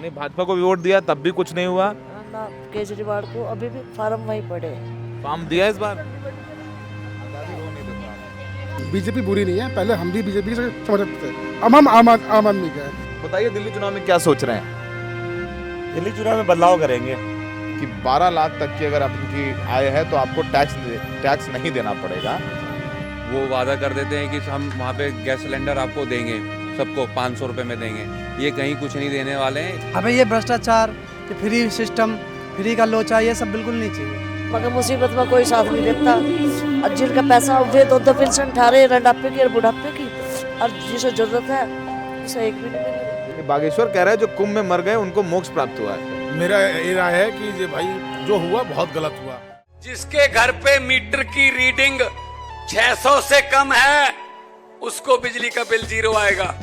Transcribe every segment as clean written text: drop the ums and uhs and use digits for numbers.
यानी भाजपा को भी वोट दिया तब भी कुछ नहीं हुआ। ना केजरीवाल को अभी भी फार्म वहीं पड़े हैं। फॉर्म दिया इस बार। बीजेपी बुरी नहीं है, पहले हम भी बीजेपी से समझते थे, अब हम आम आदमी के हैं। बताइए दिल्ली चुनाव में क्या सोच रहे हैं? दिल्ली चुनाव में बदलाव करेंगे कि 12 लाख तक की अगर आपकी आय है तो आपको टैक्स नहीं देना पड़ेगा। वो वादा कर देते हैं कि हम वहाँ पे गैस सिलेंडर आपको देंगे, सबको 500 रुपये में देंगे। ये कहीं कुछ नहीं देने वाले हैं। हमें ये भ्रष्टाचार, ये फ्री सिस्टम, फ्री का लोचा, ये सब बिल्कुल नहीं चाहिए। मगर मुसीबत में कोई साथ नहीं देता। और जिनका पैसा वे दो पेंशन उठा रहे, रंडापे की और बुढ़ापे की, और जिसे जरूरत है उसे एक भी नहीं मिली। बागेश्वर कह रहा है जो कुंभ में मर गए उनको मोक्ष प्राप्त हुआ है। मेरा ये राय है कि ये भाई जो हुआ बहुत गलत हुआ। जिसके घर पे मीटर की रीडिंग 600 से कम है उसको बिजली का बिल 0 आएगा।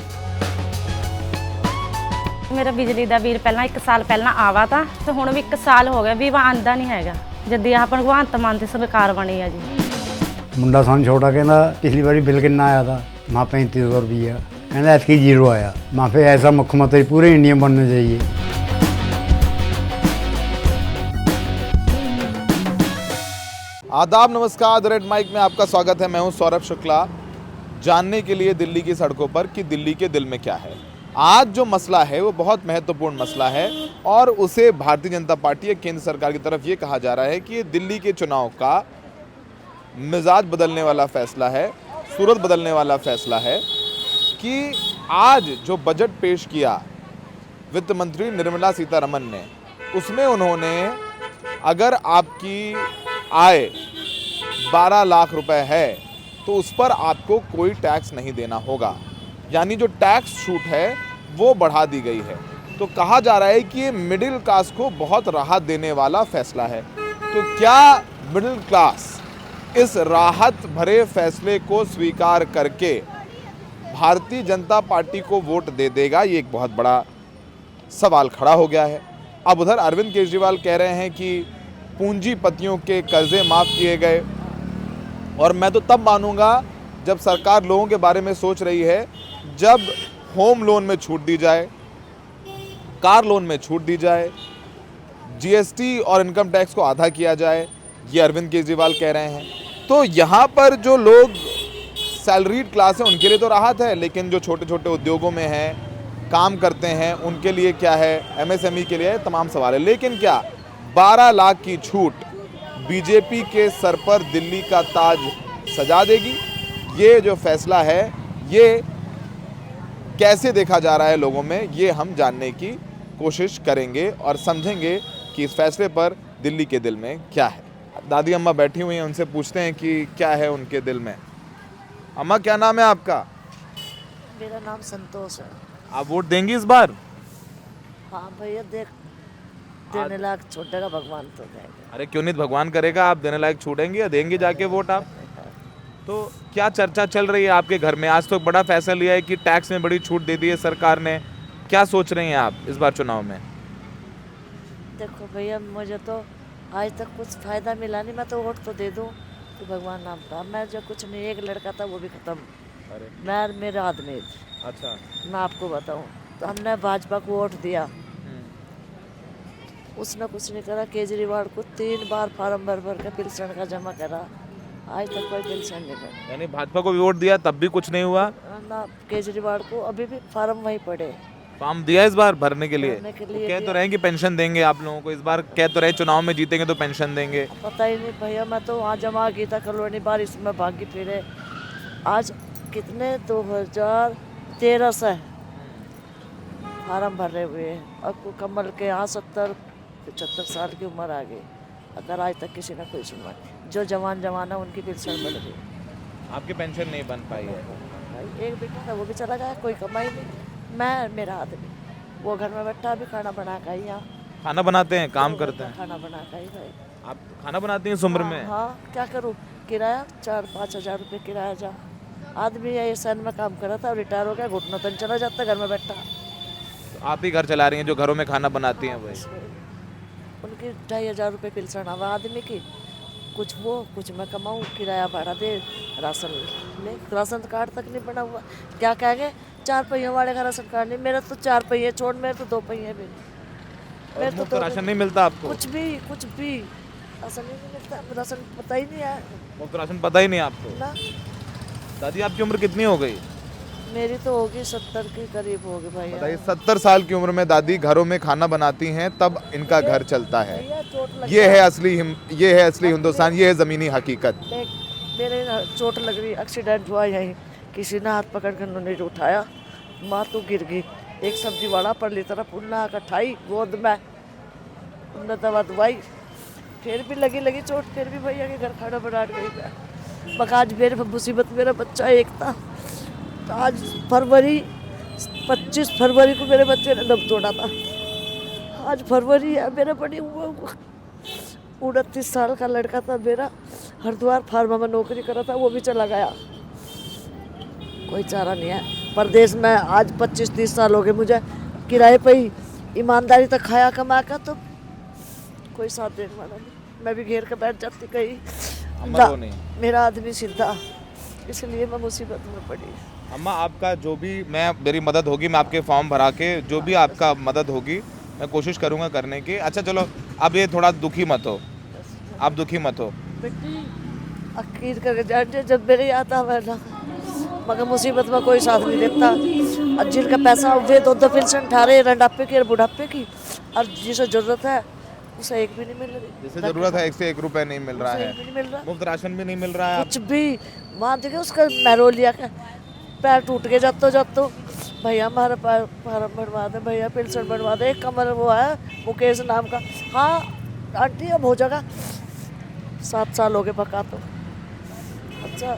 ਮੇਰਾ ਬਿਜਲੀ ਦਾ ਬਿੱਲ ਪਹਿਲਾਂ 1 ਸਾਲ ਪਹਿਲਾਂ ਆਵਾ ਤਾਂ ਤੇ ਹੁਣ ਵੀ 1 ਸਾਲ ਹੋ ਗਿਆ ਵੀ ਵਾ ਆਂਦਾ ਨਹੀਂ ਹੈਗਾ ਜਦ ਦੀ ਆਹ ਭਗਵੰਤ ਮਾਨ ਦੀ ਸਰਕਾਰ ਬਣੀ ਆ ਜੀ। ਮੁੰਡਾ ਸਾਨੂੰ ਛੋਟਾ ਕਹਿੰਦਾ ਪਿਛਲੀ ਵਾਰੀ ਬਿੱਲ ਕਿੰਨਾ ਆਇਆ था माँ 3500 रुपया कहना ऐसी 0 आया। माँ फिर ऐसा मुख्यमंत्री पूरे इंडिया में बनना चाहिए। आदाब, नमस्कार। द रेड माइक में आपका स्वागत है। मैं हूं सौरभ शुक्ला। जानने के लिए दिल्ली की सड़कों पर कि दिल्ली के दिल में क्या है। आज जो मसला है वो बहुत महत्वपूर्ण मसला है और उसे भारतीय जनता पार्टी या केंद्र सरकार की तरफ ये कहा जा रहा है कि ये दिल्ली के चुनाव का मिजाज बदलने वाला फैसला है, सूरत बदलने वाला फैसला है कि आज जो बजट पेश किया वित्त मंत्री निर्मला सीतारमन ने, उसमें उन्होंने अगर आपकी आय 12 लाख रुपए है तो उस पर आपको कोई टैक्स नहीं देना होगा, यानी जो टैक्स छूट है वो बढ़ा दी गई है। तो कहा जा रहा है कि ये मिडिल क्लास को बहुत राहत देने वाला फैसला है। तो क्या मिडिल क्लास इस राहत भरे फैसले को स्वीकार करके भारतीय जनता पार्टी को वोट दे देगा? ये एक बहुत बड़ा सवाल खड़ा हो गया है। अब उधर अरविंद केजरीवाल कह रहे हैं कि पूंजीपतियों के कर्जे माफ़ किए गए, और मैं तो तब मानूंगा जब सरकार लोगों के बारे में सोच रही है, जब होम लोन में छूट दी जाए, कार लोन में छूट दी जाए, जीएसटी और इनकम टैक्स को आधा किया जाए। ये अरविंद केजरीवाल कह रहे हैं। तो यहाँ पर जो लोग सैलरीड क्लास है उनके लिए तो राहत है, लेकिन जो छोटे छोटे उद्योगों में हैं, काम करते हैं, उनके लिए क्या है, एमएसएमई के लिए है, तमाम सवाल है। लेकिन क्या 12 लाख की छूट बीजेपी के सर पर दिल्ली का ताज सजा देगी? ये जो फैसला है ये कैसे देखा जा रहा है लोगों में, ये हम जानने की कोशिश करेंगे और समझेंगे कि इस फैसले पर दिल्ली के दिल में क्या है। दादी अम्मा बैठी हुई हैं, उनसे पूछते हैं कि क्या है उनके दिल में। अम्मा, क्या नाम है आपका? मेरा नाम संतोष है। आप वोट देंगी इस बार? हाँ भैया, देने लायक छूटेगा भगवान तो देंगे। अरे क्यों नहीं, भगवान करेगा। आप देने लायक छूटेंगे या देंगे जाके वोट आप? तो क्या चर्चा चल रही है आपके घर में? आज तो बड़ा फैसला लिया है कि टैक्स में बड़ी छूट दे दी है सरकार ने। क्या सोच रही हैं आप इस बार चुनाव में? देखो भैया, मुझे तो आज तक कुछ फायदा मिला नहीं। मैं तो वोट तो दे दूं कि भगवान नाम का। मैं जो कुछ नहीं, एक लड़का था वो भी खत्म। अरे मैं मेरे आदमी, अच्छा, मैं आपको बताऊं तो हमने भाजपा को वोट दिया, उसने कुछ नहीं करा। केजरीवाल को 3 बार फार्म भर भर के पेंशन का जमा करा, आज तक कोई पेंशन नहीं करा। यानी भाजपा को भी वोट दिया तब भी कुछ नहीं हुआ। ना केजरीवाल को अभी भी फार्म वहीं पड़े। फॉर्म दिया इस बार भरने के लिए? भरने के तो लिए कह तो दिया। रहे हैं कि पेंशन देंगे आप लोगों को। इस बार कह तो रहे चुनाव में जीतेंगे तो पेंशन देंगे। पता ही नहीं भैया, मैं तो वहाँ जमा की था कॉलोनी, बारिश में भागी फिरे। आज कितने 2013 से फार्म भरे हुए हैं। अब कमल के यहाँ 70-75 साल की उम्र आ गई, अगर आज तक किसी ने कोई सुनवाई। जो जवान है उनकी पेंशन बढ़ गई, आपकी पेंशन नहीं बन पाई है। भाई एक बेटा था वो भी चला गया, कोई कमाई नहीं। मैं मेरा आदमी वो घर में बैठा, अभी खाना बना का ही यहाँ खाना बनाते हैं, काम करते हैं। खाना बना का ही भाई। आप खाना बनाती हैं इस उम्र में? हाँ, क्या करूँ, किराया 4-5 हज़ार रुपये किराया। जा आदमी ये सन में काम करा था, रिटायर हो गया, घुटना तन चला जाता घर में बैठा। तो आप ही घर चला रही हैं जो घरों में खाना बनाती हैं वही? उनकी 2,500 रुपये पेंशन आवा आदमी की। कुछ वो, कुछ मैं कमाऊँ, किराया भाड़ा दे, राशन ले। राशन कार्ड तक नहीं बना हुआ। क्या कहेंगे 4 पहियों वाले का राशन कार्ड नहीं। मेरा तो 4 पहिए छोड़, मेरे तो 2 पहिए भी नहीं। मेरे मुफ्त तो राशन नहीं मिलता आपको? कुछ भी राशन नहीं मिलता, राशन पता ही नहीं है मुफ्त राशन पता ही नहीं आपको? ना। दादी आपकी उम्र कितनी हो गई? मेरी तो होगी 70 के करीब होगी बताइए, भैया। 70 साल की उम्र में दादी घरों में खाना बनाती हैं तब इनका घर चलता है। भैया चोट लग ये है असली हिंदुस्तान, ये है ज़मीनी हकीकत। मेरे चोट लग रही, एक्सीडेंट हुआ यहीं, किसी ने हाथ पकड़ कर उन्होंने उठाया, माँ तो गिर गई। एक सब्जी वाला पर ली तरफ उन्ना आकर ठाई गोद में, उन्ना दवा दवाई, फिर भी लगी चोट, फिर भी भैया के घर खाना बना गई मैं। मगर आज मेरे मुसीबत, मेरा बच्चा एक था, तो आज 25 फरवरी को मेरे बच्चे ने दम तोड़ा था। आज फरवरी है, मेरा बड़ी हुआ 29 साल का लड़का था मेरा, हरिद्वार फार्मा में नौकरी कर रहा था, वो भी चला गया। कोई चारा नहीं है परदेश में। आज 25-30 साल हो गए मुझे किराए पे ही, ईमानदारी तक खाया कमा का, तो कोई साथ देने वाला नहीं। मैं भी घेर के बैठ जाती कहीं, मेरा आदमी सीधा, इसलिए मैं मुसीबत में पड़ी। अम्मा आपका जो भी मेरी मदद होगी, मैं आपके फॉर्म भरा के जो भी आपका मदद होगी मैं कोशिश करूँगा करने की। अच्छा चलो, अब ये थोड़ा दुखी मत हो, आप दुखी मत हो। बेटी अखीर करके जाते जब मेरे आता वरना, मगर मुसीबत में कोई साथ नहीं देता। और जिनका पैसा वे 2 पेंशन ठारे रंडापे की और बुढ़ापे की, और जिसे जरूरत है उसे एक भी नहीं मिल रही। जिसे जरूरत है 1 से 1 रुपए नहीं मिल रहा है, नहीं मिल रहा, मुफ्त राशन भी नहीं मिल रहा है, कुछ भी। वहाँ देखे उसका मैरो लिया का पैर टूट के जातो भैया हमारा फार्म बनवा दे, भैया पेंशन बनवा दे। एक कमर वो है मुकेश नाम का, हाँ आंटी अब हो जाएगा, 7 साल हो गए पका तो। अच्छा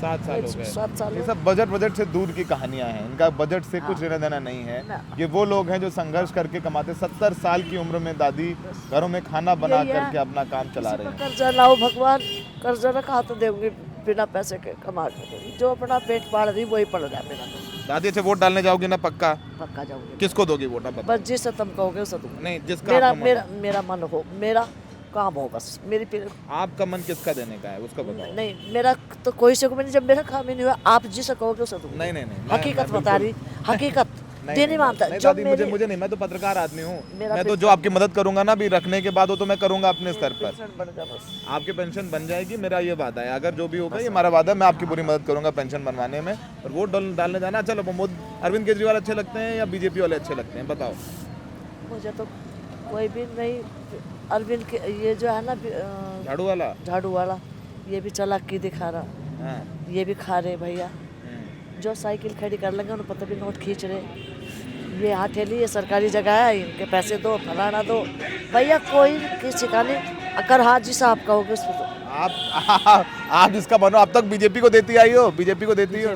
7 साल हो गए। 7 साल ये सब बजट से दूर की कहानियां हैं, इनका बजट से कुछ लेना देना नहीं है। ये वो लोग हैं जो संघर्ष करके कमाते। 70 साल की उम्र में दादी घरों में खाना बना करके अपना काम चला रहे हैं। कर्जा लाओ भगवान, कर्जा ना कहा तो देंगे बिना पैसे के कमा के, जो अपना पेट पाल रही वही पड़ रहा है मेरा। दादी अच्छा वोट डालने जाओगी ना? पक्का जाऊंगी। किसको दोगी वोट? बस जिससे तुम कहोगे उसे दूंगी। नहीं, जिसका मेरा मन हो, मेरा काम हो, बस मेरी आपका मन किसका देने का है उसको बताओ। नहीं मेरा तो कोई से को नहीं, जब मेरा काम ही नहीं हुआ, आप जिसे कहोगे उसे दूंगी। नहीं हकीकत बता रही, हकीकत देने मानता नहीं दादी, मुझे नहीं, मैं तो पत्रकार आदमी हूँ। मैं तो जो आपकी मदद करूंगा ना भी रखने के बाद, वो तो मैं करूंगा अपने स्तर पर। आपकी पेंशन बन जाएगी, मेरा ये वादा है। अगर जो भी होगा ये हमारा वादा है, मैं आपकी पूरी मदद करूंगा पेंशन बनवाने में। और वोट डालने जाना। चलो अरविंद केजरीवाल अच्छे लगते हैं या बीजेपी वाले अच्छे लगते हैं, बताओ? मुझे तो कोई भी नहीं। अरविंद के ये जो है ना झाड़ू वाला ये भी चालाकी दिखा रहा, ये भी खा रहे भैया। जो साइकिल खड़ी कर लेंगे उन्हें पता भी नोट खींच रहे। ये हथेली, ये सरकारी जगह है, इनके पैसे दो, फलाना दो। भैया कोई किसी का नहीं, अगर हाँ जी साहब का होगा उसमें तो आप जिसका बनो। अब तक बीजेपी को देती आई हो, बीजेपी को देती हो।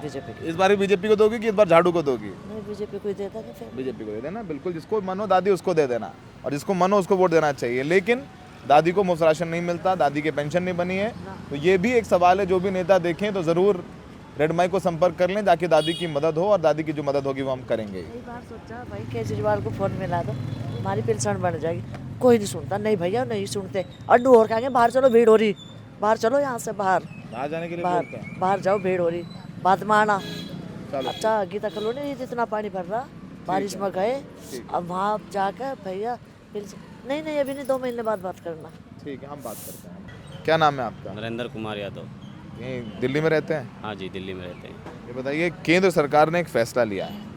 बीजेपी इस बार बीजेपी को दोगी कि इस बार झाड़ू को दोगी? नहीं, बीजेपी को ही देता है। फिर बीजेपी को दे देना, बिल्कुल। जिसको मनो दादी उसको दे देना, और जिसको मनो उसको वोट देना चाहिए। लेकिन दादी को मुफ्त राशन नहीं मिलता, दादी की पेंशन नहीं बनी है, तो ये भी एक सवाल है। जो भी नेता देखें तो ज़रूर रेड माइक को संपर्क कर लें, ताकि दादी की मदद हो, और दादी की जो मदद होगी वो हम करेंगे। कई बार सोचा भाई केजरीवाल को फोन मिला दो, हमारी पेंशन बन जाएगी। कोई नहीं सुनता, नहीं भैया नहीं सुनते। अड्डू और कहेंगे बाहर चलो, भीड़ हो रही, बाहर चलो, यहाँ से बाहर जाने के लिए बाहर जाओ, भीड़ हो रही, बाद में आना। अच्छा गीता कॉलोनी इतना पानी भर रहा, बारिश में गए, अब वहाँ जाकर भैया नहीं अभी नहीं, 2 महीने बाद बात करना। ठीक है, हम बात करते हैं। क्या नाम है आपका? नरेंद्र कुमार यादव। यहीं दिल्ली में रहते हैं? हाँ जी, दिल्ली में रहते हैं। ये बताइए, केंद्र सरकार ने एक फैसला लिया है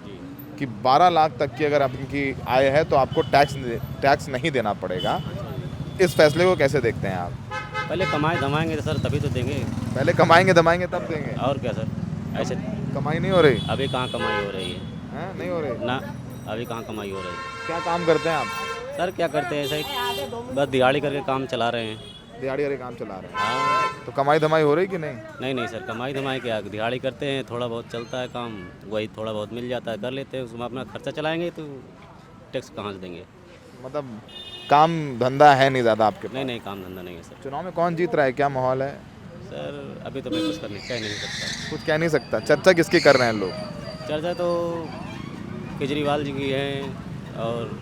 कि 12 लाख तक की अगर आपकी आय है तो आपको टैक्स नहीं देना पड़ेगा। इस फैसले को कैसे देखते हैं आप? पहले कमाए धमाएंगे तो सर तभी तो देंगे। पहले कमाएंगे धमाएंगे तब देंगे? और क्या सर, ऐसे कमाई नहीं हो रही? अभी कहाँ कमाई हो रही है? नहीं हो रही ना, अभी कहाँ कमाई हो रही है। क्या काम करते हैं आप? सर क्या करते हैं, ऐसा ही बस दिहाड़ी करके काम चला रहे हैं। दिहाड़ी करके काम चला रहे हैं? हाँ। तो कमाई धमाई हो रही कि नहीं? नहीं सर, कमाई धमाई क्या, दिहाड़ी करते हैं, थोड़ा बहुत चलता है काम, वही थोड़ा बहुत मिल जाता है, कर लेते हैं, उसमें अपना खर्चा चलाएंगे तो टैक्स कहाँ से देंगे। मतलब काम धंधा है नहीं ज़्यादा आपके? नहीं, काम धंधा नहीं है सर। चुनाव में कौन जीत रहा है, क्या माहौल है? सर अभी तो मैं कुछ कह नहीं सकता। कुछ कह नहीं सकता? चर्चा किसकी कर रहे हैं लोग? चर्चा तो केजरीवाल जी की है और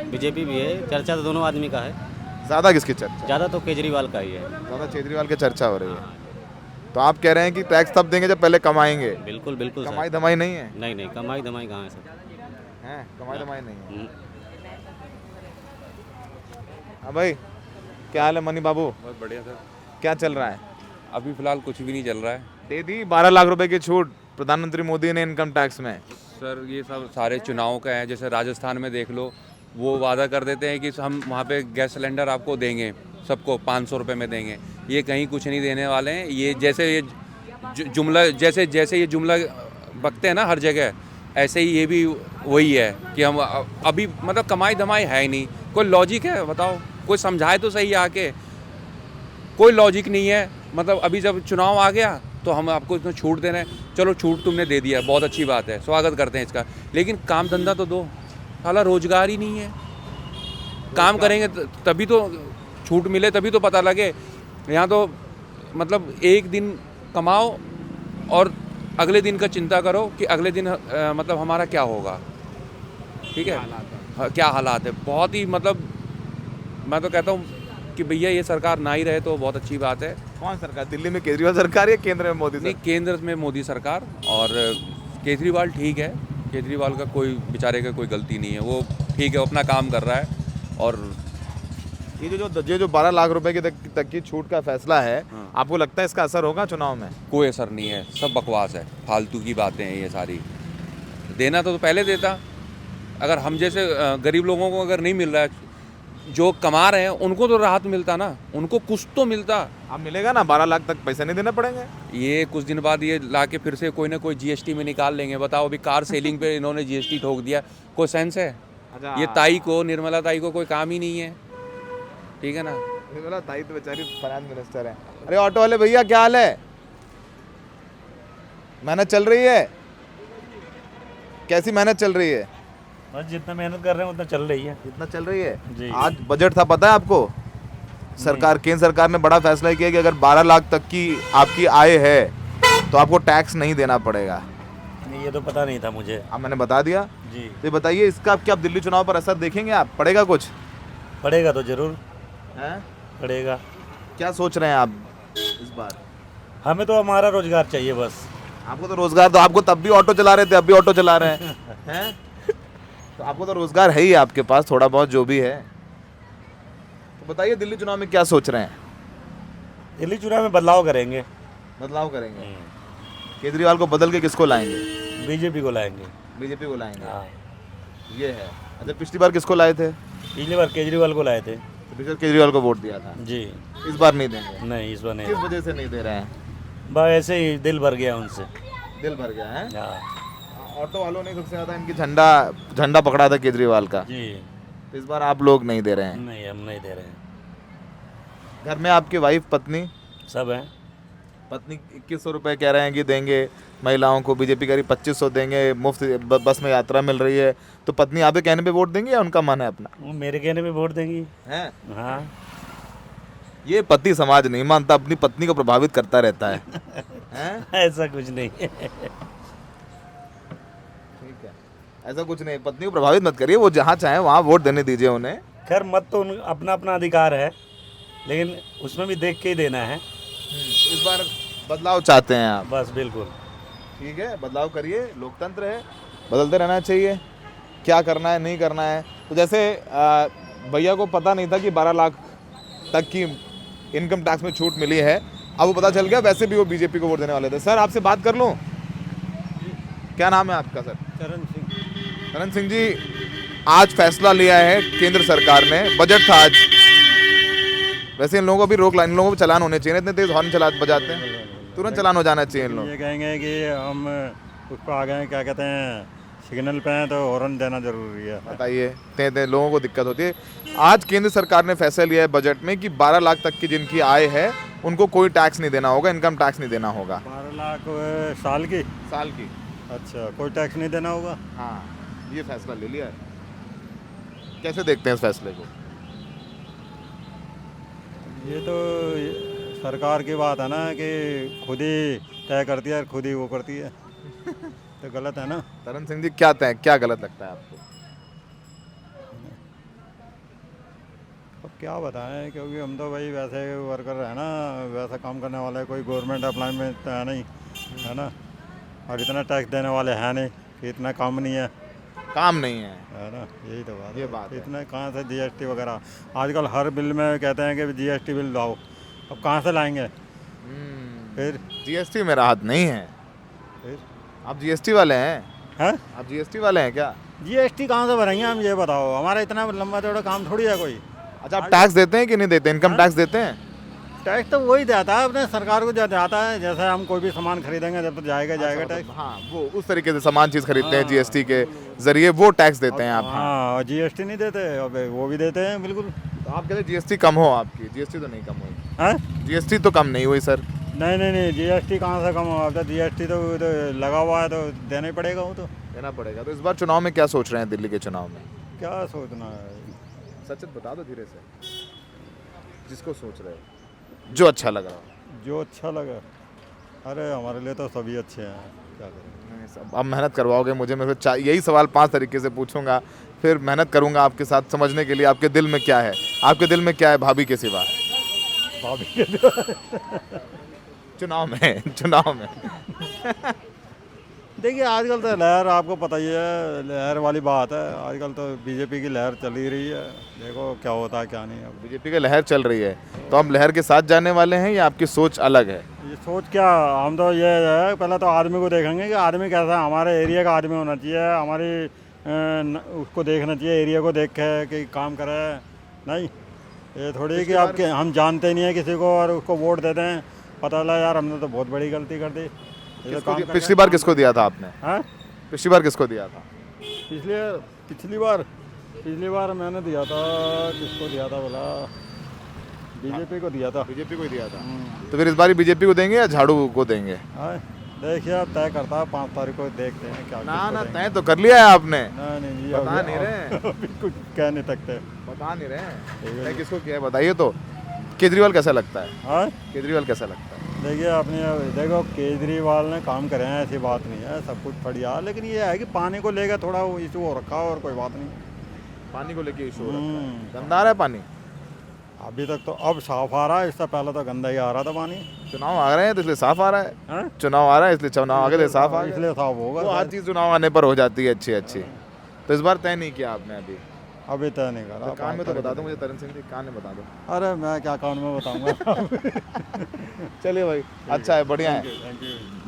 बीजेपी भी है। चर्चा तो दोनों आदमी का है। ज़्यादा किसकी चर्चा? ज़्यादा तो केजरीवाल का ही है। ज़्यादा केजरीवाल की चर्चा हो रही है। तो आप कह रहे हैं कि टैक्स तब देंगे जब पहले कमाएंगे? बिल्कुल कमाई धमाई नहीं है? नहीं, कमाई धमाई कहाँ है सर? कमाई धमाई नहीं है। हाँ भाई, क्या हाल है मनी बाबू? बहुत बढ़िया सर। क्या चल रहा है? अभी फिलहाल कुछ भी नहीं चल रहा है दे दी 12 लाख रुपए की छूट प्रधानमंत्री मोदी ने इनकम टैक्स में। सर। ये सब सारे चुनाव का है। जैसे राजस्थान में देख लो, वो वादा कर देते हैं कि हम वहाँ पे गैस सिलेंडर आपको देंगे, सबको 500 रुपये में देंगे। ये कहीं कुछ नहीं देने वाले हैं। ये जैसे ये जुमला जैसे जैसे ये जुमला बकते हैं ना हर जगह, ऐसे ही ये भी वही है कि हम अभी मतलब कमाई धमाई है ही नहीं। कोई लॉजिक है बताओ? कोई समझाए तो सही आके। कोई लॉजिक नहीं है। मतलब अभी जब चुनाव आ गया तो हम आपको इतना छूट दे रहे हैं। चलो छूट तुमने दे दिया, बहुत अच्छी बात है, स्वागत करते हैं इसका, लेकिन काम धंधा तो दो। साला रोजगार ही नहीं है। काम करेंगे तभी तो छूट मिले, तभी तो पता लगे। यहाँ तो मतलब एक दिन कमाओ और अगले दिन का चिंता करो कि अगले दिन मतलब हमारा क्या होगा। ठीक है, क्या हालात है। बहुत ही मतलब मैं तो कहता हूँ कि भैया ये सरकार ना ही रहे तो बहुत अच्छी बात है। कौन सरकार? दिल्ली में केजरीवाल सरकार या केंद्र में मोदी नहीं, सरकार? केंद्र में मोदी सरकार। और केजरीवाल ठीक है, केजरीवाल का कोई बेचारे का कोई गलती नहीं है, वो ठीक है, अपना काम कर रहा है। और ये जो 12 लाख रुपए की तक की छूट का फैसला है, आपको लगता है इसका असर होगा चुनाव में? कोई असर नहीं है, सब बकवास है, फालतू की बातें हैं ये सारी। देना तो पहले देता। अगर हम जैसे गरीब लोगों को अगर नहीं मिल रहा है, जो कमा रहे हैं उनको तो राहत मिलता ना, उनको कुछ तो मिलता। अब मिलेगा ना, 12 लाख तक पैसे नहीं देने पड़ेंगे। ये कुछ दिन बाद ये लाके फिर से कोई ना कोई जीएसटी में निकाल लेंगे। बताओ, अभी कार सेलिंग पे इन्होंने जीएसटी ठोक दिया, कोई सेंस है? अच्छा, ये ताई को, निर्मला ताई को कोई काम ही नहीं है। ठीक है ना? निर्मला ताई तो बेचारी फाइनेंस मिनिस्टर है। अरे ऑटो वाले भैया, क्या हाल है? मेहनत चल रही है? कैसी मेहनत चल रही है? बस जितना मेहनत कर रहे हैं उतना चल रही है। इतना चल रही है जी। आज बजट था, पता है आपको? सरकार, केंद्र सरकार ने बड़ा फैसला किया कि अगर 12 लाख तक की आपकी आय है तो आपको टैक्स नहीं देना पड़ेगा। नहीं, ये तो पता नहीं था मुझे। अब मैंने बता दिया। जी। तो बताइए, इसका क्या दिल्ली चुनाव पर असर देखेंगे आप? पड़ेगा कुछ? पड़ेगा तो जरूर हैं? पड़ेगा। क्या सोच रहे हैं आप इस बार? हमें तो हमारा रोजगार चाहिए बस। आपको तो रोजगार, तो आपको तब भी ऑटो चला रहे थे, अब भी ऑटो चला रहे हैं हैं? तो आपको तो रोजगार है ही आपके पास, थोड़ा बहुत जो भी है। तो बताइए, दिल्ली चुनाव में क्या सोच रहे हैं? दिल्ली चुनाव में बदलाव करेंगे। बदलाव करेंगे। केजरीवाल को बदल के किसको लाएंगे? बीजेपी को लाएंगे। बीजेपी को लाएंगे। हाँ, ये है। अच्छा, पिछली बार किसको लाए थे? पिछली बार केजरीवाल को लाए थे। तो पिछले केजरीवाल को वोट दिया था। जी। इस बार नहीं देंगे? नहीं, इस बार नहीं। किस वजह से नहीं दे रहे हैं? बस ऐसे ही दिल भर गया उनसे। दिल भर गया है। हाँ ऑटो वालों ने सबसे ज्यादा इनकी झंडा पकड़ा था केजरीवाल का। जी। तो इस बार आप लोग नहीं दे रहे हैं? नहीं, हम नहीं दे रहे हैं। घर में आपकी वाइफ, पत्नी? सब हैं। पत्नी 2100 रुपये कह रहे हैं कि देंगे महिलाओं को, बीजेपी कह रही 2500 देंगे, मुफ्त बस में यात्रा मिल रही है। तो पत्नी आपके कहने पे वोट देंगे या उनका मन है अपना? वो मेरे कहने पे वोट देंगी। हैं? हाँ। ये पति समाज नहीं मानता, अपनी पत्नी को प्रभावित करता रहता है हैं? ऐसा कुछ नहीं है। ठीक है, ऐसा कुछ नहीं। पत्नी को प्रभावित मत करिए, वो जहाँ चाहे वहाँ वोट देने दीजिए उन्हें। खैर, मत तो अपना अपना अधिकार है, लेकिन उसमें भी देख के ही देना है। इस बार बदलाव चाहते हैं आप? बस बिल्कुल। ठीक है, बदलाव करिए, लोकतंत्र है, बदलते रहना चाहिए। क्या करना है, नहीं करना है। तो जैसे भैया को पता नहीं था कि 12 लाख तक की इनकम टैक्स में छूट मिली है, अब वो पता चल गया। वैसे भी वो बीजेपी को वोट देने वाले थे। सर, आपसे बात कर लूँ? क्या नाम है आपका सर? चरण सिंह। चरण सिंह जी, आज फैसला लिया है केंद्र सरकार ने, बजट था आज। वैसे इन लोगों को भी रोक, इन लोगों को चलान होने चाहिए। इतने तेज हॉर्न बजाते हैं, तुरंत चलान हो जाना चाहिए इन लोग। ये कहेंगे कि हम उसको आ गए, क्या कहते हैं, सिग्नल पे हैं तो हॉर्न देना जरूरी है। बताइए, इतने लोगों को दिक्कत होती है। आज केंद्र सरकार ने फैसला लिया है बजट में कि 12 लाख तक की जिनकी आय है उनको कोई टैक्स नहीं देना होगा, इनकम टैक्स नहीं देना होगा। 12 लाख साल की? साल की। अच्छा, कोई टैक्स नहीं देना होगा? हाँ, ये फैसला ले लिया है। कैसे देखते हैं इस फैसले को? ये तो सरकार की बात है ना कि खुद ही तय करती है, खुद ही वो करती है। तो गलत है ना। तरण सिंह जी, क्या गलत लगता है आपको? अब क्या बताएं, क्योंकि हम तो भाई वैसे वर्कर है ना, वैसा काम करने वाले, कोई गवर्नमेंट एम्प्लॉयमेंट तो है नहीं, है ना। और इतना टैक्स देने वाले हैं नहीं कि इतना काम नहीं है। काम नहीं है, है ना। यही तो बात ये बात है। इतना कहाँ से जीएसटी वगैरह आजकल हर बिल में कहते हैं कि जीएसटी बिल लाओ, अब कहाँ से लाएंगे फिर जीएसटी में राहत नहीं है। फिर आप जीएसटी वाले हैं? हैं आप जीएसटी वाले हैं क्या? जीएसटी कहाँ से भरेंगे हम, ये बताओ। हमारा इतना लंबा चौड़ा काम थोड़ी है कोई। अच्छा, आप टैक्स देते हैं कि नहीं देते? इनकम टैक्स देते हैं? टैक्स तो वही देता है अपने सरकार को, जो जाता है। जैसे हम कोई भी सामान खरीदेंगे जब तो जाएगा टैक्स। हाँ, वो उस तरीके से सामान चीज खरीदते हैं जीएसटी के जरिए, वो टैक्स देते हैं आप। हाँ, जीएसटी नहीं देते, अब वो भी देते हैं बिल्कुल। तो आप कहते जीएसटी कम हो आपकी? जीएसटी तो नहीं कम हुई। हैं? जीएसटी तो कम नहीं हुई सर। नहीं, जीएसटी कहाँ से कम होगा? अब तो जीएसटी तो लगा हुआ है, तो देना ही पड़ेगा, वो तो देना पड़ेगा। तो इस बार चुनाव में क्या सोच रहे हैं? दिल्ली के चुनाव में क्या सोचना है? सच बता दो धीरे से, जिसको सोच रहे हो, जो अच्छा लग रहा हो। जो अच्छा लगा। अरे हमारे लिए तो सभी अच्छे हैं, क्या करें। अब मेहनत करवाओगे मुझे, मैं फिर यही सवाल 5 तरीके से पूछूंगा, फिर मेहनत करूंगा आपके साथ समझने के लिए आपके दिल में क्या है। आपके दिल में क्या है भाभी के सिवा? भाभी के चुनाव में देखिए आजकल तो लहर आपको पता ही है, लहर वाली बात है। आजकल तो बीजेपी की लहर चल ही रही है, देखो क्या होता है क्या नहीं। अब बीजेपी की लहर चल रही है, तो हम लहर के साथ जाने वाले हैं या आपकी सोच अलग है? ये सोच क्या, हम तो ये है पहले तो आदमी को देखेंगे कि आदमी कैसा है। हमारे एरिया का आदमी होना चाहिए, हमारी उसको देखना चाहिए, एरिया को देख के कि काम करे। नहीं ये थोड़ी कि आपके हम जानते नहीं है किसी को और उसको वोट देते हैं, पता लगा यार हमने तो बहुत बड़ी गलती कर दी। पिछली बार किसको दिया था आपने? हाँ, पिछली बार किसको दिया था? पिछली बार मैंने दिया था, किसको दिया था बोला, बीजेपी को दिया था। बीजेपी को दिया था। तो फिर इस बार बीजेपी को देंगे या झाड़ू को देंगे? हाँ, देखिए अब तय करता है, 5 तारीख को देखते हैं क्या। ना तय तो कर लिया है आपने? नहीं बता नहीं रहे, कुछ कह नहीं सकते। बता नहीं रहे तय किसको किया है, बताइए तो। केजरीवाल कैसा लगता है? हाँ, केजरीवाल कैसा लगता है? देखिए अपने देखो केजरीवाल ने काम करे हैं, ऐसी बात नहीं है, सब कुछ बढ़िया। लेकिन ये है कि पानी को लेकर थोड़ा वो इशू हो रखा है, और कोई बात नहीं। पानी को लेके इशू हो रखा है? गंदा आ रहा है पानी? अभी तक तो अब साफ आ रहा है, इससे पहले तो गंदा ही आ रहा था पानी। चुनाव आ रहे हैं तो इसलिए साफ आ रहा है। हाँ? चुनाव आ रहा है इसलिए चुनाव आगे साफ आ इसलिए साफ होगा। वो हर चीज़ चुनाव आने पर हो जाती है अच्छी। तो इस बार तय नहीं किया आपने अभी तय नहीं करा। तो कान में तो बता दो मुझे, तरन सिंह जी कान में बता दो। अरे मैं क्या कान में बताऊंगा। चलिए भाई, अच्छा है, बढ़िया है,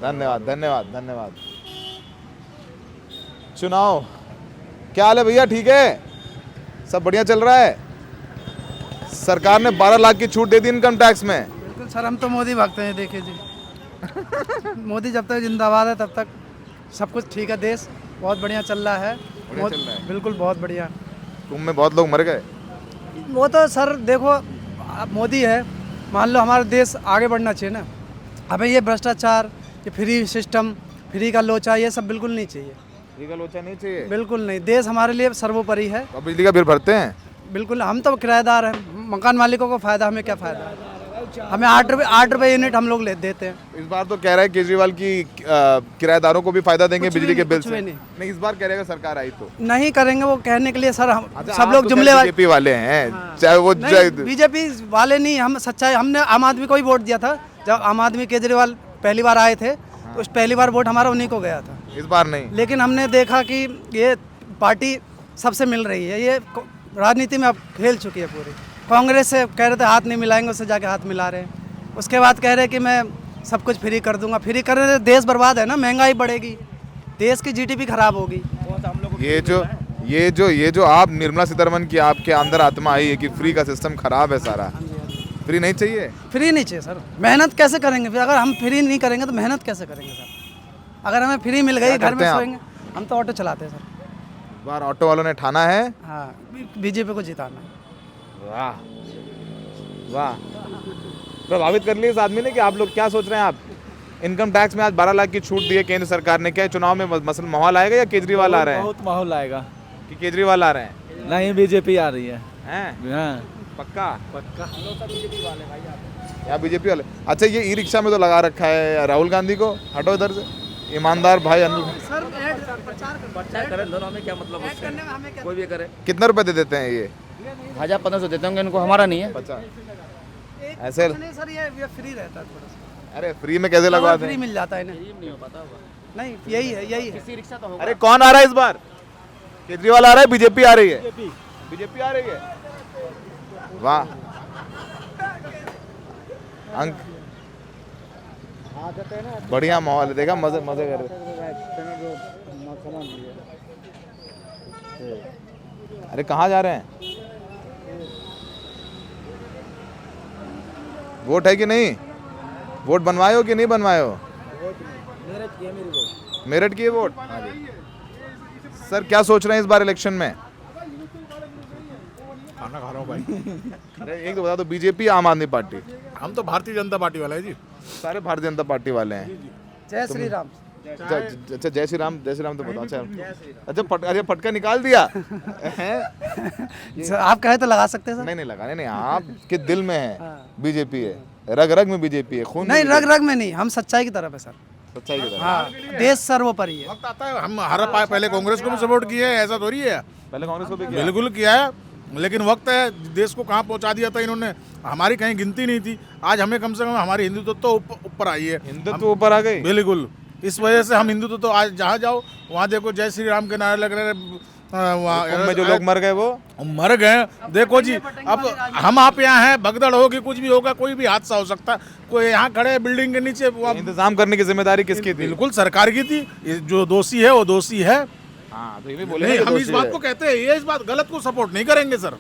धन्यवाद। चुनाव क्या हाल है भैया? ठीक है, सब बढ़िया चल रहा है? सरकार ने 12 लाख की छूट दे दी इनकम टैक्स में। बिल्कुल सर, हम तो मोदी भक्त हैं, देखिए जी। मोदी जब तक जिंदाबाद है तब तक सब कुछ ठीक है। देश बहुत बढ़िया चल रहा है। बढ़िया चल रहा है। बिल्कुल बहुत बढ़िया। कुंभ में बहुत लोग मर गए। वो तो सर देखो, अब मोदी है, मान लो हमारा देश आगे बढ़ना चाहिए ना। हमें ये भ्रष्टाचार, ये फ्री सिस्टम, फ्री का लोचा, ये सब बिल्कुल नहीं चाहिए। फ्री का लोचा नहीं चाहिए? बिल्कुल नहीं। देश हमारे लिए सर्वोपरि है। अब बिजली का बिल भरते हैं? बिल्कुल, हम तो किराएदार हैं, मकान मालिकों को फायदा, हमें क्या फायदा है? हमें 8 रुपये यूनिट हम लोग देते हैं। इस बार तो कह रहा है केजरीवाल की किराएदारों को भी फायदा देंगे बिजली के बिल से। नहीं, इस बार कह रहा है सरकार आई तो नहीं करेंगे। वो कहने के लिए सर हम अच्छा, सब लोग तो जुमले बीजेपी वाले हैं, चाहे वो बीजेपी वाले नहीं, हम सच्चाई। हमने आम आदमी को ही वोट दिया था जब आम आदमी केजरीवाल पहली बार आए थे, तो उस पहली बार वोट हमारा उन्हीं को गया था। इस बार नहीं। लेकिन हमने देखा कि ये पार्टी सबसे मिल रही है, ये राजनीति में अब खेल चुकी है पूरी। कांग्रेस से कह रहे थे हाथ नहीं मिलाएंगे, उससे जाके हाथ मिला रहे हैं। उसके बाद कह रहे कि मैं सब कुछ फ्री कर दूंगा। फ्री करने से देश बर्बाद है ना, महंगाई बढ़ेगी, देश की जीडीपी खराब होगी। ये जो आप निर्मला सीतारमण की आपके अंदर आत्मा आई है कि फ्री का सिस्टम खराब है सारा, फ्री नहीं चाहिए? फ्री नहीं चाहिए सर। मेहनत कैसे करेंगे फिर? अगर हम फ्री नहीं करेंगे तो मेहनत कैसे करेंगे सर? अगर हमें फ्री मिल गई, घर में सोएंगे। हम तो ऑटो चलाते हैं सर। बार ऑटो वालों ने ठाना है हाँ, बीजेपी को जिताना है। वाह, प्रभावित कर लिया इस आदमी ने। कि आप लोग क्या सोच रहे हैं? आप इनकम टैक्स में आज 12 लाख की छूट दी है केंद्र सरकार ने, क्या चुनाव में मसल माहौल आएगा या केजरीवाल आ रहे हैं? बहुत माहौल आएगा। कि केजरीवाल आ रहे हैं? नहीं, बीजेपी आ रही है। पक्का यहाँ बीजेपी वाले। अच्छा, ये ई रिक्शा में तो लगा रखा है राहुल गांधी को, हटो इधर से, ईमानदार भाई अनिल। प्रचार करें, दोनों में क्या मतलब उससे? कोई भी करे। कितने रुपए दे देते हैं ये? 1500 देते होंगे इनको, हमारा नहीं है। 50 ऐसे सर ये फ्री रहता है थोड़ा सा। अरे फ्री में कैसे लगवा दें? फ्री मिल जाता है इन्हें। नहीं हो पाता। नहीं, यही है। किसी रिक्शा तो होगा। अरे कौन आ रहा है इस बार? केजरीवाल आ रहा है, बीजेपी आ रही है? बीजेपी आ रही है। वाह अंक, बढ़िया माहौल है, देखा मजे मजे कर रहे। अरे कहाँ जा रहे हैं? वोट है कि नहीं? वोट बनवाए हो कि नहीं बनवाए हो? मेरठ की है वोट। सर क्या सोच रहे हैं इस बार इलेक्शन में? खाना खा रहा हूँ भाई। अरे एक तो बता दो, बीजेपी आम आदमी पार्टी? हम तो भारतीय जनता पार्टी वाले हैं जी। सारे भारतीय जनता पार्टी वाले हैं। जय श्री राम। अच्छा जय श्री राम, जय श्री राम तो बताओ। अच्छा अरे फटका निकाल दिया आप कहे तो लगा सकते हैं सर। नहीं लगाने नहीं, आपके दिल में है बीजेपी है, रग रग में बीजेपी है, खून नहीं रग रग में नहीं, हम सच्चाई की तरफ है सर। सच्चाई की तरफ। हाँ, देश सर्वोपरि है। वक्त आता है हम पहले कांग्रेस को भी सपोर्ट किए हैं, ऐसा थोड़ी है। पहले कांग्रेस को भी किया, बिल्कुल किया है, लेकिन वक्त है, देश को कहाँ पहुंचा दिया था इन्होंने, हमारी कहीं गिनती नहीं थी। आज हमें कम से कम हमारी हिंदुत्व तो ऊपर आई है। हिंदुत्व ऊपर आ गई, बिल्कुल। इस वजह से हम हिंदुत्व तो आज जहाँ जाओ वहाँ देखो जय श्री राम के नारे लग रहे हैं। में जो लोग मर गए वो मर गए। देखो जी, अब हम आप यहाँ हैं, भगदड़ होगी, कुछ भी होगा, कोई भी हादसा हो सकता है। कोई यहाँ खड़े हैं बिल्डिंग के नीचे, इंतजाम करने की जिम्मेदारी किसकी थी? बिल्कुल सरकार की थी। जो दोषी है वो दोषी है। हाँ तो ये भी बोले हम इस बात को कहते हैं, ये इस बात गलत को सपोर्ट नहीं करेंगे सर,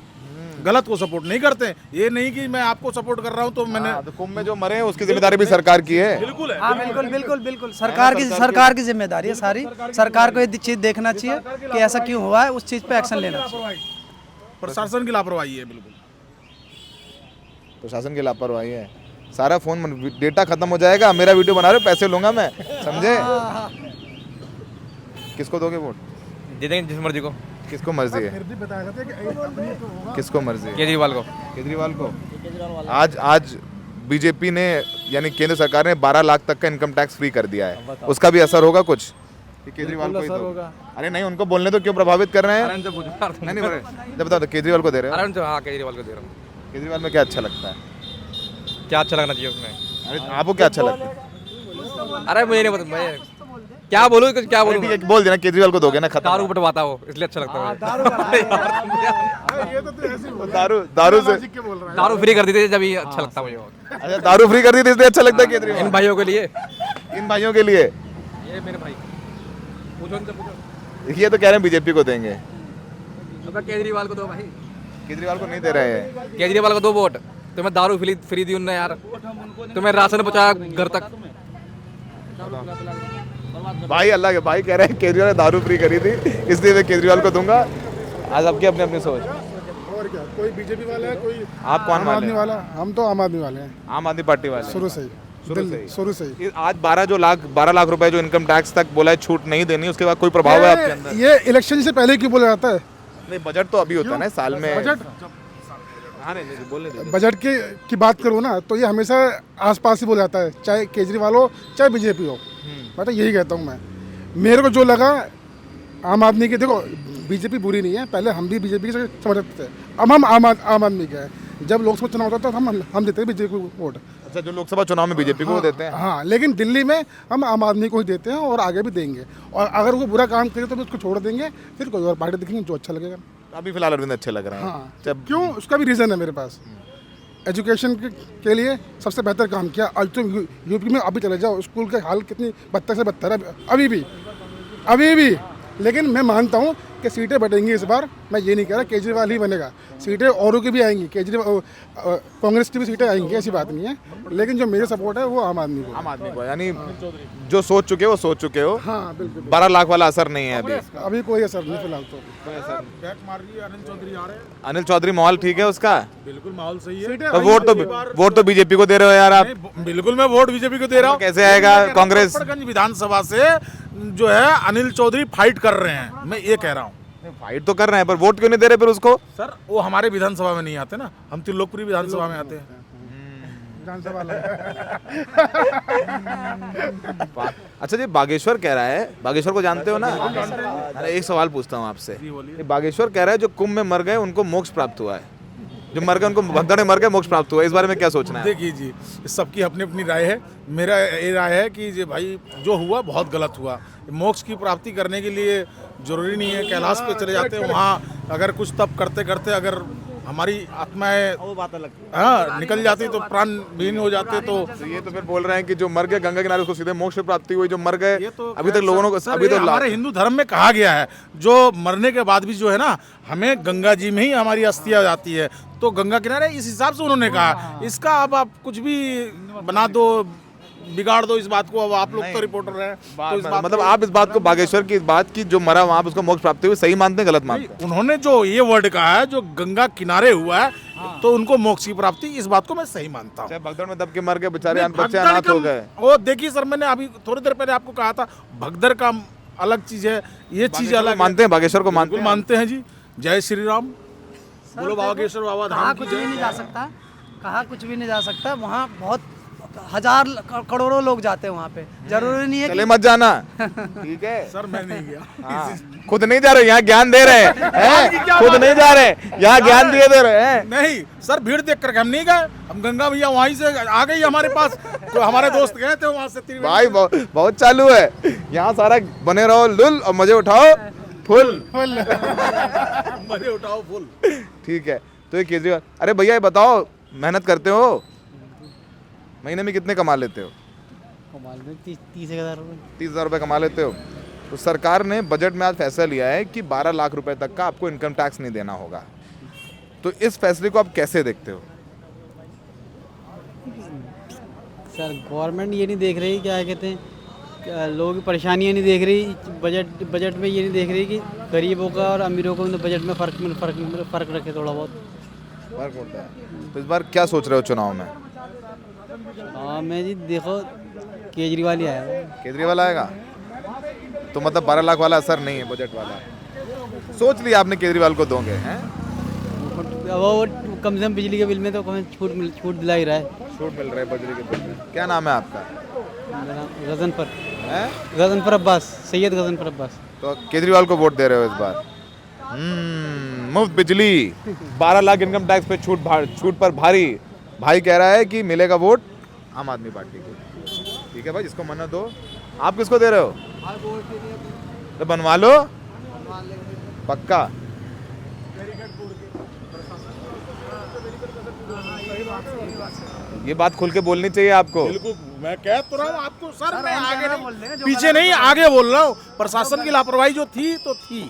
गलत को सपोर्ट नहीं करते। ये नहीं कि मैं आपको सपोर्ट कर रहा हूँ तो मैंने तो कुंभ में जो मरे हैं उसकी जिम्मेदारी भी सरकार की है। बिल्कुल है। हाँ बिल्कुल बिल्कुल बिल्कुल सरकार की जिम्मेदारी है सारी। सरकार को ये चीज देखना चाहिए कि ऐसा क्यों हुआ है, उस चीज पे एक्शन लेना चाहिए। प्रशासन की लापरवाही है, बिल्कुल प्रशासन की लापरवाही है। सारा फोन डेटा खत्म हो जाएगा, मेरा वीडियो बना रहे हो, पैसे लूंगा मैं, समझे? किसको दोगे वोट? दे देंगे जिस मर्जी को। किसको मर्जी है? किसको मर्जी है? केजरीवाल को। केजरीवाल को। आज बीजेपी ने यानी केंद्र सरकार ने 12 लाख तक का इनकम टैक्स फ्री कर दिया है, उसका भी असर होगा कुछ? केजरीवाल को ही दो। अरे नहीं, उनको बोलने तो क्यों प्रभावित कर रहे हैं? नहीं जब बताओ तो केजरीवाल को दे रहे हो? हाँ केजरीवाल को दे रहा हूँ। केजरीवाल में क्या अच्छा लगता है? क्या अच्छा लगना चाहिए उसमें? अरे आपको क्या अच्छा लगता है? अरे मुझे नहीं पता, मैं क्या बोलूँ, क्या बोलूँ? बोल देना केजरीवाल को दोगे ना, खत्म। दारू बटवाता वो, इसलिए अच्छा लगता है। दारू फ्री कर दी थी जब, ये अच्छा लगता है मुझे। अच्छा दारू फ्री कर दी थी इसलिए अच्छा लगता है केजरीवाल? इन भाइयों के लिए, इन भाइयों के लिए। ये मेरे भाई, पूछो इनसे पूछो। ये तो कह रहे हैं बीजेपी को देंगे। तो केजरीवाल को दो भाई। केजरीवाल को नहीं दे रहे हैं। केजरीवाल को दो वोट। तुम्हें दारू फ्री दी उनने यार, तुम्हें राशन पहुंचाया घर तक। भाई अल्लाह के भाई कह रहे हैं केजरीवाल ने दारू फ्री करी थी इसलिए मैं केजरीवाल को दूंगा। आज आपकी अपनी अपनी सोच। और क्या, कोई बीजेपी वाला है, कोई आप कौन वाले? वाला। हम तो आम आदमी वाले हैं, आम आदमी पार्टी वाले शुरू से ही। आज 12 लाख रुपए जो इनकम टैक्स तक बोला है छूट नहीं देनी, उसके बाद कोई प्रभाव है आपके अंदर? ये इलेक्शन से पहले क्यों बोला जाता है? नहीं बजट तो अभी होता है ना साल में। बजट की बात करूँ ना तो ये हमेशा आसपास ही बोला जाता है, चाहे केजरीवाल हो चाहे बीजेपी हो। मैं तो यही कहता हूँ। मेरे को जो लगा आम आदमी के, देखो बीजेपी बुरी नहीं है, पहले हम भी बीजेपी से समझते थे, अब हम आम आदमी के हैं। जब लोकसभा चुनाव होता था हम देते हैं बीजेपी को वोट। अच्छा जो लोकसभा चुनाव में बीजेपी को देते हैं? हाँ, लेकिन दिल्ली में हम आम आदमी को ही देते हैं और आगे भी देंगे। और अगर वो बुरा काम करे तो उसको छोड़ देंगे, फिर कोई और पार्टी देखेंगे जो अच्छा लगेगा। अभी फिलहाल अरविंद अच्छे लग रहे हैं। हाँ, क्यों? उसका भी रीज़न है मेरे पास। एजुकेशन के लिए सबसे बेहतर काम किया। आज तुम यूपी में अभी चले जाओ, स्कूल के हाल कितनी बदतर से बदतर है अभी भी। लेकिन मैं मानता हूँ कि सीटें बढ़ेंगी इस बार। मैं ये नहीं कह रहा केजरीवाल ही बनेगा, सीटें औरों की भी आएंगी, केजरीवाल कांग्रेस की भी सीटें आएंगी, ऐसी बात नहीं है। लेकिन जो मेरी सपोर्ट है वो आम आदमी को। यानी जो सोच चुके हो वो सोच चुके हो। हाँ बिल्कुल। 12 लाख वाला असर नहीं है अभी कोई असर नहीं फिलहाल तो। अनिल चौधरी माहौल ठीक है उसका? बिल्कुल माहौल सही है। तो वोट तो बीजेपी को दे रहे हो यार आप। बिल्कुल मैं वोट बीजेपी को दे रहा हूँ। कैसे आएगा कांग्रेस? विधानसभा से जो है अनिल चौधरी फाइट कर रहे हैं, मैं ये कह रहा हूँ। फाइट तो कर रहे हैं पर वोट क्यों नहीं दे रहे फिर उसको? सर वो हमारे विधानसभा में नहीं आते ना, हम त्रिलोकपुरी विधानसभा में आते हैं। अच्छा जी बागेश्वर कह रहा है, बागेश्वर को जानते हो ना? अरे एक सवाल पूछता हूँ आपसे, बागेश्वर कह रहा है जो कुंभ में मर गए उनको मोक्ष प्राप्त हुआ है, जो मर गए उनको भगदड़ में मर गए मोक्ष प्राप्त हुआ, इस बारे में क्या सोचना है? देखिए जी, सबकी अपनी अपनी राय है। मेरा ये राय है कि जी भाई जो हुआ बहुत गलत हुआ। मोक्ष की प्राप्ति करने के लिए जरूरी नहीं है कैलाश पे चले जाते हैं, वहाँ अगर कुछ तप करते करते अगर हमारी आत्माएं वो बात अलग निकल जाती तो प्राण विहीन हो जाते। तो ये तो फिर बोल रहे हैं कि जो मर गए गंगा किनारे उसको सीधे मोक्ष प्राप्ति हुई, जो मर गए अभी तक लोगों को अभी तो हमारे हिंदू धर्म में कहा गया है जो मरने के बाद भी जो है ना हमें गंगा जी में ही हमारी अस्थियां जाती है, तो गंगा किनारे इस हिसाब से उन्होंने कहा। इसका अब आप कुछ भी बना दो, बिगाड़ दो इस बात को। अब आप लोग तो रिपोर्टर हैं, तो इस बात मतलब आप इस बात को बागेश्वर की इस बात की जो मरा वहाँ पे उसको मोक्ष प्राप्ति हुई सही मानते हैं गलत मानते हैं? उन्होंने जो ये वर्ड कहा है जो गंगा किनारे हुआ है तो उनको मोक्ष की प्राप्ति, इस बात को मैं सही मानता हूँ। भगदड़ में दब के मर गए बेचारे, बच्चे अनाथ हो गए। वो देखिए सर, मैंने अभी थोड़ी देर पहले आपको कहा था भगदड़ का अलग चीज है, ये चीज अलग मानते हैं, बागेश्वर को मानते हैं जी। जय श्री राम बोलो बागेश्वर बाबा धाम की कुछ भी नहीं जा सकता, कहाँ कुछ भी नहीं जा सकता। वहाँ बहुत हजार करोड़ों लोग जाते हैं वहाँ पे, जरूरी नहीं है चले मत जाना, ठीक है सर। मैं नहीं गया, खुद नहीं जा रहे, यहाँ ज्ञान दे रहे हैं, खुद नहीं जा रहे, यहाँ ज्ञान दिए दे रहे हैं। नहीं सर, भीड़ देख करके हम नहीं गए, हम गंगा मैया वहीं से आ गई हमारे पास, तो हमारे दोस्त गए थे वहाँ से। भाई बहुत चालू है यहाँ, सारा बने रहो लुल और मजे उठाओ फुल मजे उठाओ फुल। ठीक है, तो ये केजरीवाल, अरे भैया ये बताओ, मेहनत करते हो, महीने में कितने कमा लेते हो? 30,000 रुपये। 30,000 रुपये कमा लेते हो। तो सरकार ने बजट में आज फैसला लिया है कि 12 लाख रुपए तक का आपको इनकम टैक्स नहीं देना होगा, तो इस फैसले को आप कैसे देखते हो? सर गवर्नमेंट ये नहीं देख रही, क्या कहते हैं, लोगों की परेशानियाँ नहीं देख रही, बजट में ये नहीं देख रही कि गरीबों का और अमीरों को बजट में फ़र्क रखे, थोड़ा बहुत फर्क होता है। तो इस बार क्या सोच रहे हो चुनाव में? हाँ मैं जी देखो केजरीवाल ही आएगा। केजरीवाल आएगा तो मतलब 12 लाख वाला असर नहीं है, बजट वाला सोच लिया आपने केजरीवाल को दोगे हैं? वो कम से कम बिजली के बिल में तो छूट दिला ही रहा है। छूट मिल रहा है बिजली के बिल में। क्या नाम है आपका? गजनफर अब्बास, सैयद गजनफर अब्बास। तो केजरीवाल को वोट दे रहे हो इस बार? मुफ्त बिजली, 12 लाख इनकम टैक्स पे छूट पर भारी भाई कह रहा है कि मिलेगा वोट आम आदमी पार्टी को। ठीक है भाई, जिसको मन्नत दो। आप किसको दे रहे हो? तो बनवा लो पक्का। ये बात खुल के बोलनी चाहिए आपको। बिल्कुल, मैं कह तो रहा हूँ आपको सर, मैं आगे नहीं, पीछे नहीं आगे बोल रहा हूँ। प्रशासन की लापरवाही जो थी तो थी।